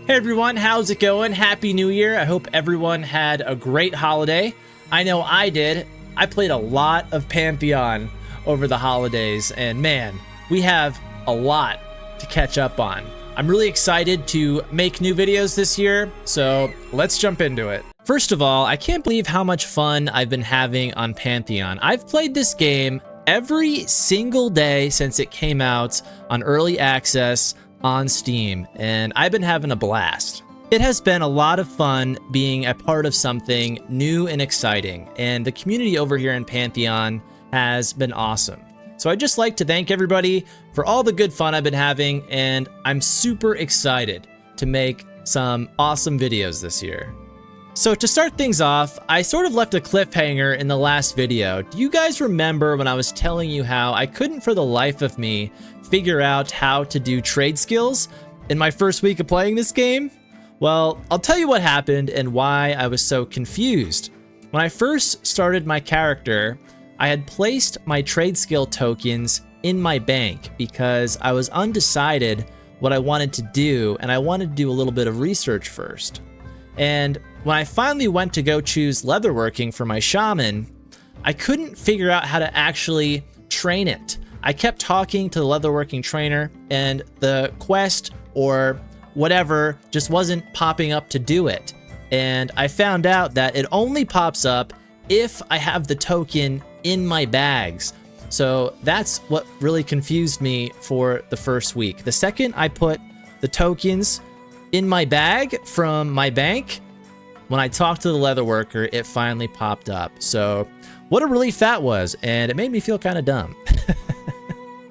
Hey everyone, how's it going? Happy New Year. I hope everyone had a great holiday. I know I did. I played a lot of Pantheon over the holidays, and man, we have a lot to catch up on. I'm really excited to make new videos this year, so let's jump into it. First of all, I can't believe how much fun I've been having on Pantheon. I've played this game every single day since it came out on early access on Steam, and I've been having a blast. It has been a lot of fun being a part of something new and exciting, and the community over here in Pantheon has been awesome. So I'd just like to thank everybody for all the good fun I've been having, and I'm super excited to make some awesome videos this year. So to start things off, I sort of left a cliffhanger in the last video. Do you guys remember when I was telling you how I couldn't for the life of me figure out how to do trade skills in my first week of playing this game? Well, I'll tell you what happened and why I was so confused. When I first started my character, I had placed my trade skill tokens in my bank because I was undecided what I wanted to do, and I wanted to do a little bit of research first. And when I finally went to go choose leatherworking for my shaman, I couldn't figure out how to actually train it. I kept talking to the leatherworking trainer, and the quest or whatever just wasn't popping up to do it. And I found out that it only pops up if I have the token in my bags. So that's what really confused me for the first week. The second I put the tokens in my bag from my bank, when I talked to the leatherworker, it finally popped up. So what a relief that was, and it made me feel kind of dumb.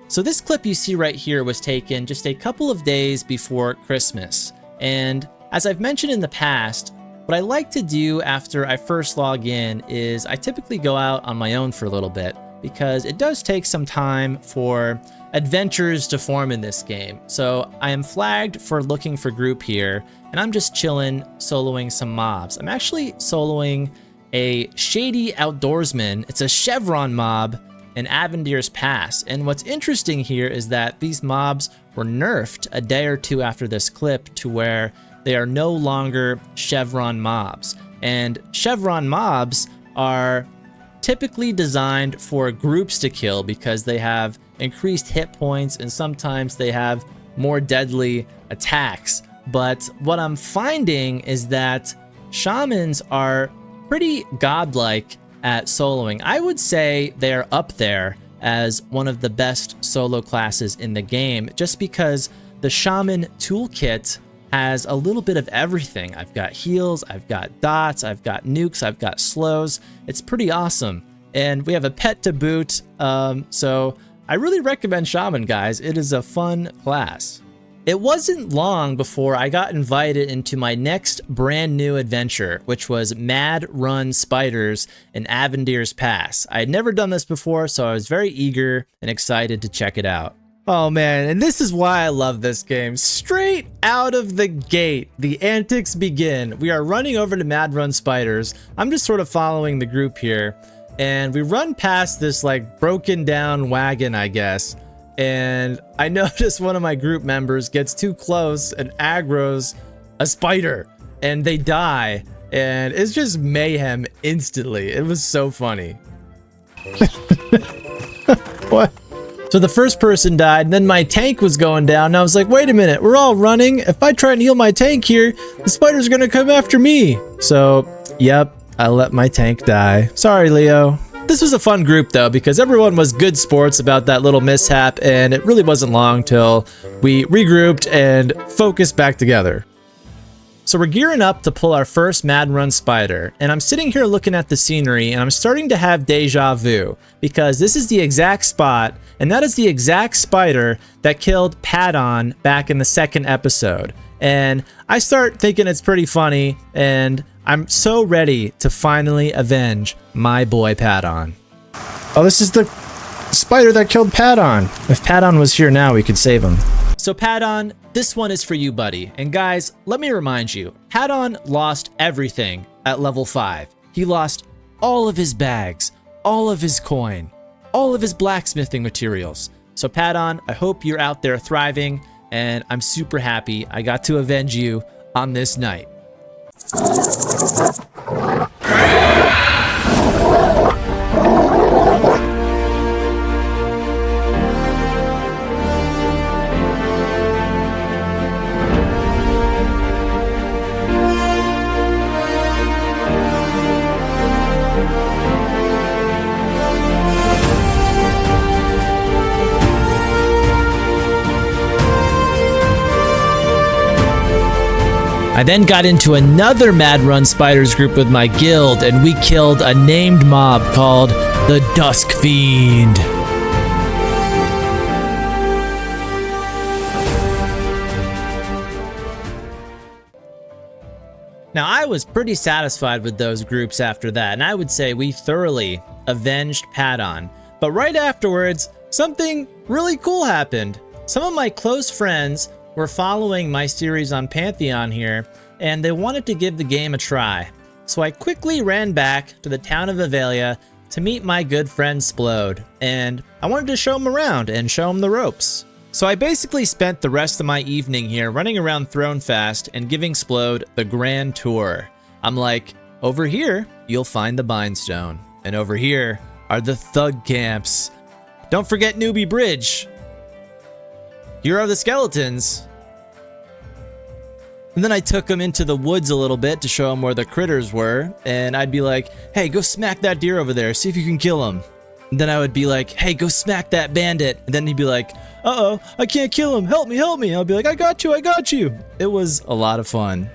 So this clip you see right here was taken just a couple of days before Christmas. And as I've mentioned in the past, what I like to do after I first log in is I typically go out on my own for a little bit, because it does take some time for adventures to form in this game. So I am flagged for looking for group here, and I'm just chilling, soloing some mobs. I'm actually soloing a shady outdoorsman. It's a chevron mob in Avendir's Pass. And what's interesting here is that these mobs were nerfed a day or two after this clip to where they are no longer chevron mobs. And chevron mobs are typically designed for groups to kill because they have increased hit points and sometimes they have more deadly attacks. But what I'm finding is that shamans are pretty godlike at soloing. I would say they're up there as one of the best solo classes in the game, just because the shaman toolkit has a little bit of everything. I've got heals, I've got dots, I've got nukes, I've got slows. It's pretty awesome. And we have a pet to boot, so I really recommend Shaman, guys. It is a fun class. It wasn't long before I got invited into my next brand new adventure, which was Mad Run Spiders in Avendir's Pass. I had never done this before, so I was very eager and excited to check it out. Oh man, and this is why I love this game. Straight out of the gate, the antics begin. We are running over to Mad Run Spiders. I'm just sort of following the group here, and we run past this like broken down wagon, I guess. And I noticed one of my group members gets too close and aggroes a spider, and they die, and it's just mayhem instantly. It was so funny. What? So the first person died, and then my tank was going down, and I was like, wait a minute, we're all running. If I try and heal my tank here, the spider's gonna come after me. So, yep, I let my tank die. Sorry, Leo. This was a fun group though, because everyone was good sports about that little mishap, and it really wasn't long till we regrouped and focused back together. So we're gearing up to pull our first Mad Run Spider, and I'm sitting here looking at the scenery, and I'm starting to have deja vu, because this is the exact spot, and that is the exact spider that killed Padon back in the second episode. And I start thinking it's pretty funny, and I'm so ready to finally avenge my boy Padon. Oh, this is the spider that killed Padon. If Padon was here now, we could save him. So Padon, this one is for you, buddy. And guys, let me remind you, Padon lost everything at level 5. He lost all of his bags, all of his coin, all of his blacksmithing materials. So Padon, I hope you're out there thriving, and I'm super happy I got to avenge you on this night. I then got into another Mad Run Spiders group with my guild, and we killed a named mob called the Dusk Fiend. Now, I was pretty satisfied with those groups after that, and I would say we thoroughly avenged Pantheon. But right afterwards, something really cool happened. Some of my close friends were following my series on Pantheon here, and they wanted to give the game a try. So I quickly ran back to the town of Avelia to meet my good friend Splode, and I wanted to show him around and show him the ropes. So I basically spent the rest of my evening here running around Thronefast and giving Splode the grand tour. I'm like, over here, you'll find the Bindstone, and over here are the thug camps. Don't forget Newbie Bridge. Here are the skeletons. And then I took him into the woods a little bit to show him where the critters were. And I'd be like, hey, go smack that deer over there. See if you can kill him. And then I would be like, hey, go smack that bandit. And then he'd be like, uh-oh, I can't kill him. Help me, help me. And I'll be like, I got you, I got you. It was a lot of fun.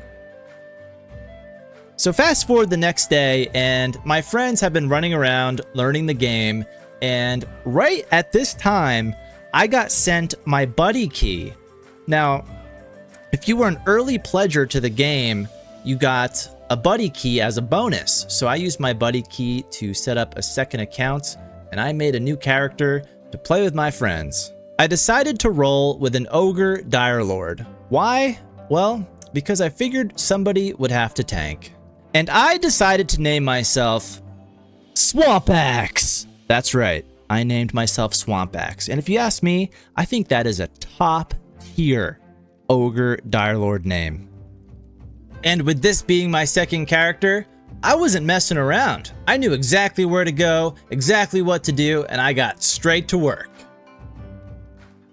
So fast forward the next day, and my friends have been running around learning the game. And right at this time, I got sent my buddy key. Now, if you were an early pledger to the game, you got a buddy key as a bonus. So I used my buddy key to set up a second account, and I made a new character to play with my friends. I decided to roll with an Ogre Direlord. Why? Well, because I figured somebody would have to tank. And I decided to name myself Swampax. That's right. I named myself Swampax, and if you ask me, I think that is a top tier Ogre Direlord name. And with this being my second character, I wasn't messing around. I knew exactly where to go, exactly what to do, and I got straight to work.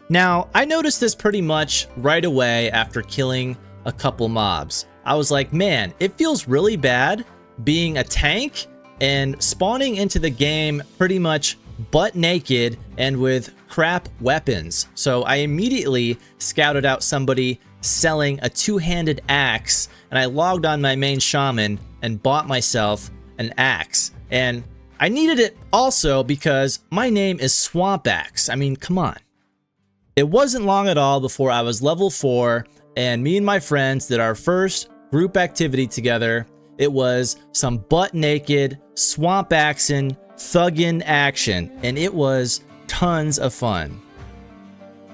Now, I noticed this pretty much right away after killing a couple mobs. I was like, man, it feels really bad being a tank and spawning into the game pretty much butt naked and with crap weapons. So I immediately scouted out somebody selling a two-handed axe, and I logged on my main shaman and bought myself an axe. And I needed it also because my name is Swampax. I mean, come on. It wasn't long at all before I was level 4, and me and my friends did our first group activity together. It was some butt naked, Swampaxin, thuggin' action, and it was tons of fun.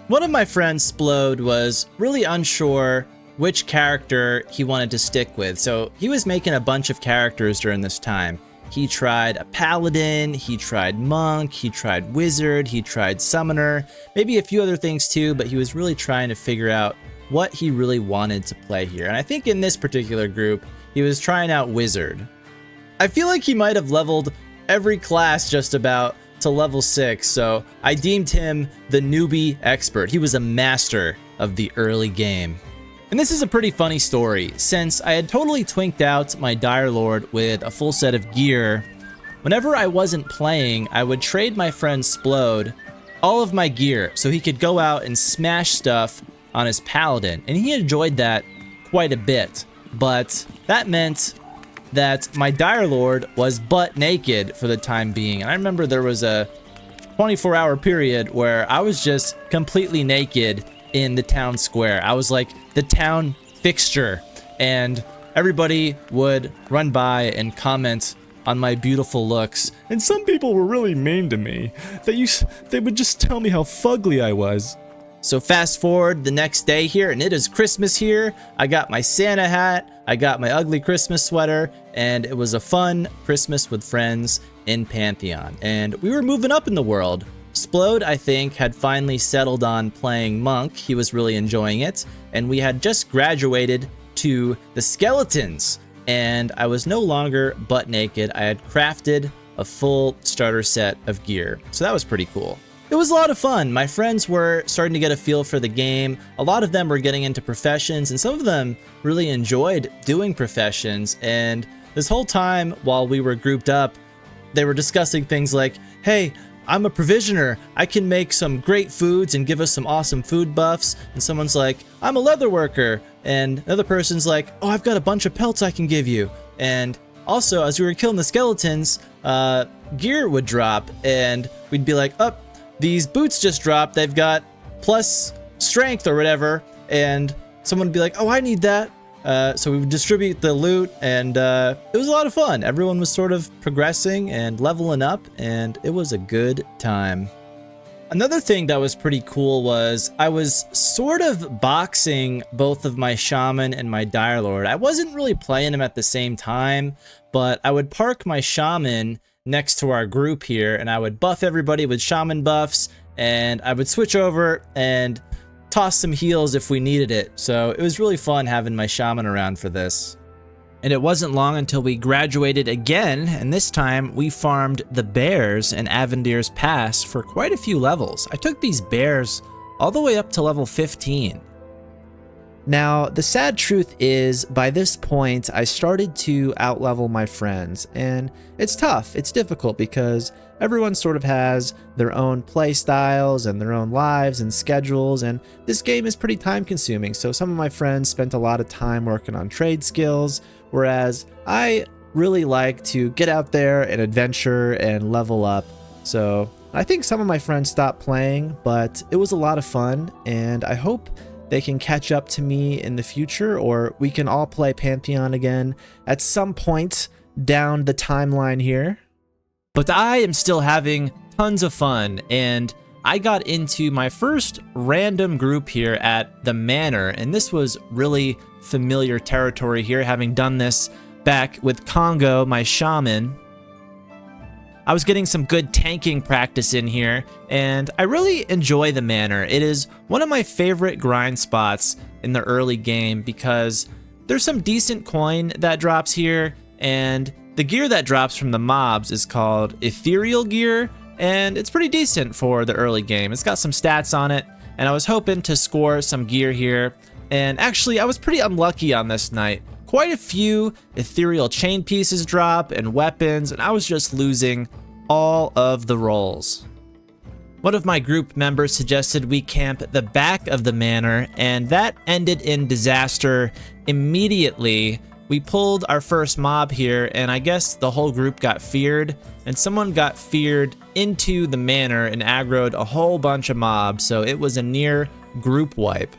One of my friends, Splode, was really unsure which character he wanted to stick with, so he was making a bunch of characters during this time. He tried a paladin, he tried monk, he tried wizard, he tried summoner, maybe a few other things too, but he was really trying to figure out what he really wanted to play here. And I think in this particular group, he was trying out wizard. I feel like he might have leveled every class just about to level 6, so I deemed him the newbie expert. He was a master of the early game. And this is a pretty funny story, since I had totally twinked out my Direlord with a full set of gear. Whenever I wasn't playing, I would trade my friend Splode all of my gear so he could go out and smash stuff on his paladin, and he enjoyed that quite a bit. But that meant that my Direlord was butt naked for the time being. And I remember there was a 24-hour period where I was just completely naked in the town square. I was like the town fixture, and everybody would run by and comment on my beautiful looks. And some people were really mean to me. They would just tell me how fugly I was. So fast forward the next day here, and it is Christmas here. I got my Santa hat, I got my ugly Christmas sweater, and it was a fun Christmas with friends in Pantheon. And we were moving up in the world. Splode, I think, had finally settled on playing monk. He was really enjoying it, and we had just graduated to the skeletons, and I was no longer butt naked. I had crafted a full starter set of gear, so that was pretty cool. It was a lot of fun. My friends were starting to get a feel for the game. A lot of them were getting into professions, and some of them really enjoyed doing professions. And this whole time while we were grouped up, they were discussing things like, hey, I'm a provisioner. I can make some great foods and give us some awesome food buffs. And someone's like, I'm a leather worker. And another person's like, oh, I've got a bunch of pelts I can give you. And also, as we were killing the skeletons, gear would drop, and we'd be like, oh, these boots just dropped. They've got plus strength or whatever. And someone would be like, oh, I need that. So we would distribute the loot, and it was a lot of fun. Everyone was sort of progressing and leveling up, and it was a good time. Another thing that was pretty cool was I was sort of boxing both of my shaman and my dire lord. I wasn't really playing them at the same time, but I would park my shaman next to our group here, and I would buff everybody with shaman buffs, and I would switch over and toss some heals if we needed it. So it was really fun having my shaman around for this. And it wasn't long until we graduated again, and this time we farmed the bears in Avendir's Pass for quite a few levels. I took these bears all the way up to level 15. Now, the sad truth is, by this point, I started to outlevel my friends, and it's tough, it's difficult, because everyone sort of has their own play styles and their own lives and schedules, and this game is pretty time consuming, so some of my friends spent a lot of time working on trade skills, whereas I really like to get out there and adventure and level up. So I think some of my friends stopped playing, but it was a lot of fun, and I hope they can catch up to me in the future, or we can all play Pantheon again at some point down the timeline here. But I am still having tons of fun, and I got into my first random group here at the Manor, and this was really familiar territory here, having done this back with Congo, my shaman. I was getting some good tanking practice in here, and I really enjoy the Manor. It is one of my favorite grind spots in the early game because there's some decent coin that drops here, and the gear that drops from the mobs is called ethereal gear, and it's pretty decent for the early game. It's got some stats on it, and I was hoping to score some gear here, and actually I was pretty unlucky on this night. Quite a few ethereal chain pieces drop and weapons, and I was just losing all of the rolls. One of my group members suggested we camp at the back of the manor, and that ended in disaster immediately. We pulled our first mob here, and I guess the whole group got feared, and someone got feared into the manor and aggroed a whole bunch of mobs, so it was a near group wipe.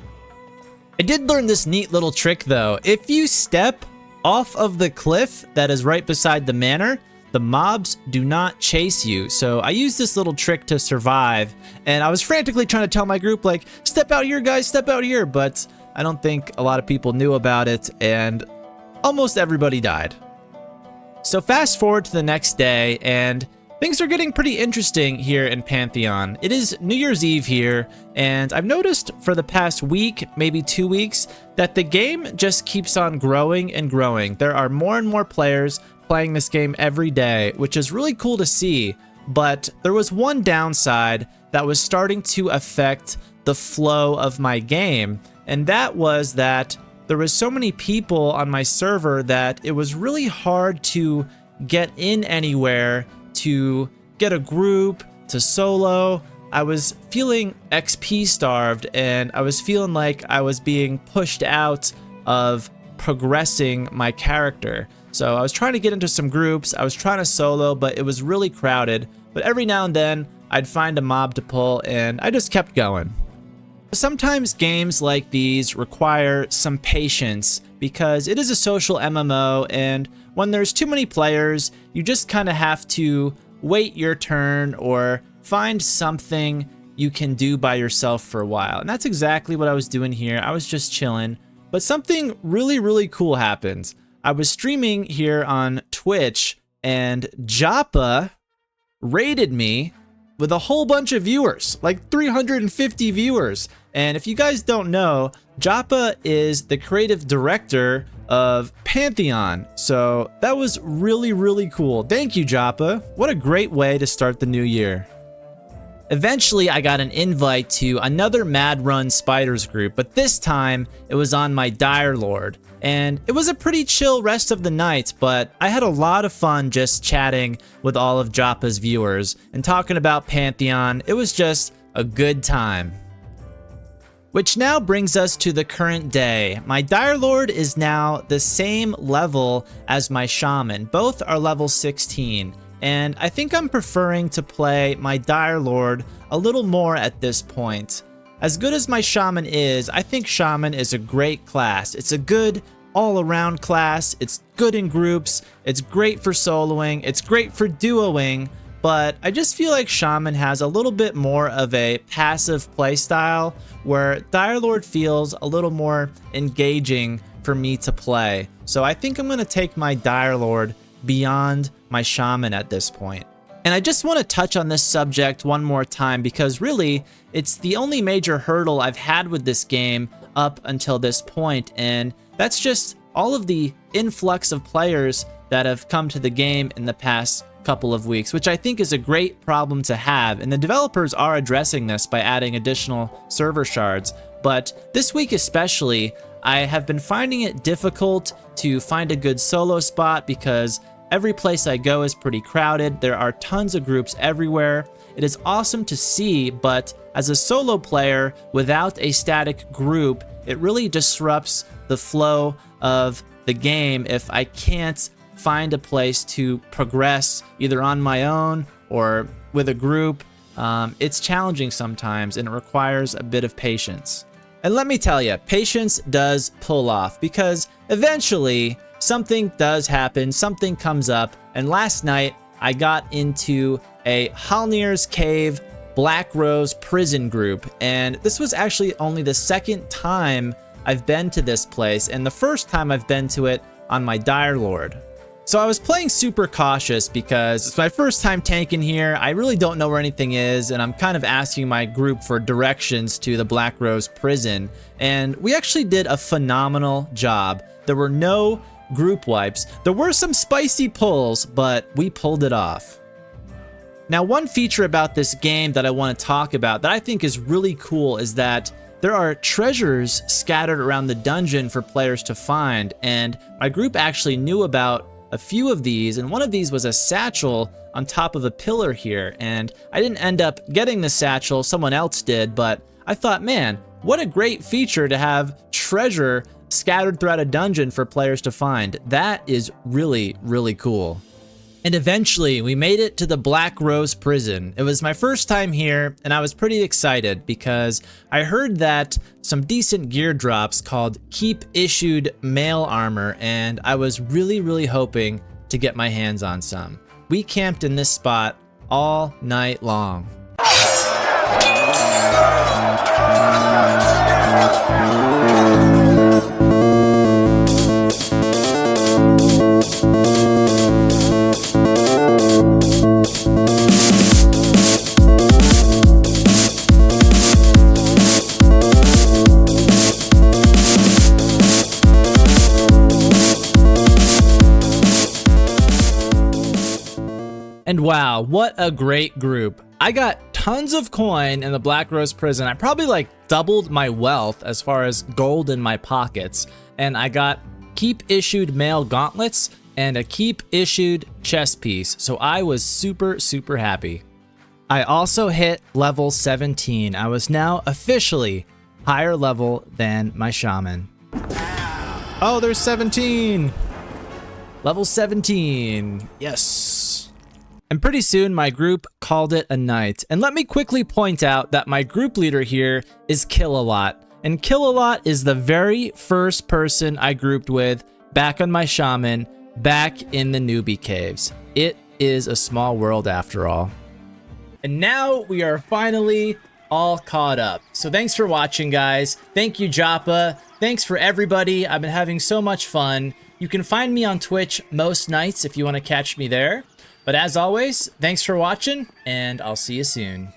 I did learn this neat little trick though. If you step off of the cliff that is right beside the manor, the mobs do not chase you. So I used this little trick to survive, and I was frantically trying to tell my group, like, step out here guys, step out here, but I don't think a lot of people knew about it, and almost everybody died. So fast forward to the next day, and things are getting pretty interesting here in Pantheon. It is New Year's Eve here, and I've noticed for the past week, maybe 2 weeks, that the game just keeps on growing and growing. There are more and more players playing this game every day, which is really cool to see, but there was one downside that was starting to affect the flow of my game, and that was that there was so many people on my server that it was really hard to get in anywhere, to get a group, to solo. I was feeling XP starved, and I was feeling like I was being pushed out of progressing my character. So I was trying to get into some groups, I was trying to solo, but it was really crowded. But every now and then, I'd find a mob to pull, and I just kept going. Sometimes games like these require some patience because it is a social MMO, and when there's too many players, you just kind of have to wait your turn or find something you can do by yourself for a while. And that's exactly what I was doing here. I was just chilling, but something really, really cool happened. I was streaming here on Twitch, and Joppa raided me with a whole bunch of viewers, like 350 viewers. And if you guys don't know, Joppa is the creative director of Pantheon. So that was really, really cool. Thank you, Joppa. What a great way to start the new year. Eventually, I got an invite to another Mad Run Spiders group, but this time it was on my Dire Lord. And it was a pretty chill rest of the night, but I had a lot of fun just chatting with all of Joppa's viewers and talking about Pantheon. It was just a good time. Which now brings us to the current day. My Dire Lord is now the same level as my Shaman. Both are level 16. And I think I'm preferring to play my Dire Lord a little more at this point. As good as my Shaman is, I think Shaman is a great class. It's a good all-around class. It's good in groups. It's great for soloing. It's great for duoing. But I just feel like Shaman has a little bit more of a passive playstyle where Dire Lord feels a little more engaging for me to play. So I think I'm going to take my Dire Lord beyond my Shaman at this point. And I just want to touch on this subject one more time because really, it's the only major hurdle I've had with this game up until this point, and that's just all of the influx of players that have come to the game in the past couple of weeks, which I think is a great problem to have, and the developers are addressing this by adding additional server shards. But this week especially, I have been finding it difficult to find a good solo spot because every place I go is pretty crowded. There are tons of groups everywhere. It is awesome to see, but as a solo player without a static group, it really disrupts the flow of the game if I can't find a place to progress either on my own or with a group. It's challenging sometimes and it requires a bit of patience. And let me tell you, patience does pull off because eventually something does happen, something comes up, and last night I got into a Halnir's Cave Black Rose prison group, and this was actually only the second time I've been to this place, and the first time I've been to it on my Dire Lord. So I was playing super cautious because it's my first time tanking here. I really don't know where anything is, and I'm kind of asking my group for directions to the Black Rose prison, and we actually did a phenomenal job. There were no group wipes. There were some spicy pulls, but we pulled it off. Now, one feature about this game that I want to talk about that I think is really cool is that there are treasures scattered around the dungeon for players to find, and my group actually knew about a few of these, and one of these was a satchel on top of a pillar here, and I didn't end up getting the satchel, someone else did, but I thought, man, what a great feature to have treasure scattered throughout a dungeon for players to find. That is really, really cool. And eventually, we made it to the Black Rose prison. It was my first time here, and I was pretty excited because I heard that some decent gear drops called Keep Issued Mail Armor, and I was really, really hoping to get my hands on some. We camped in this spot all night long. And wow, what a great group. I got tons of coin in the Black Rose prison. I probably like doubled my wealth as far as gold in my pockets. And I got Keep Issued Mail Gauntlets and a Keep Issued chest piece. So I was super, super happy. I also hit level 17. I was now officially higher level than my Shaman. Oh, there's 17. Level 17. Yes. And pretty soon my group called it a night. And let me quickly point out that my group leader here is Killalot. And Killalot is the very first person I grouped with back on my Shaman, back in the newbie caves. It is a small world after all. And now we are finally all caught up. So thanks for watching, guys. Thank you, Joppa. Thanks for everybody. I've been having so much fun. You can find me on Twitch most nights if you want to catch me there. But as always, thanks for watching, and I'll see you soon.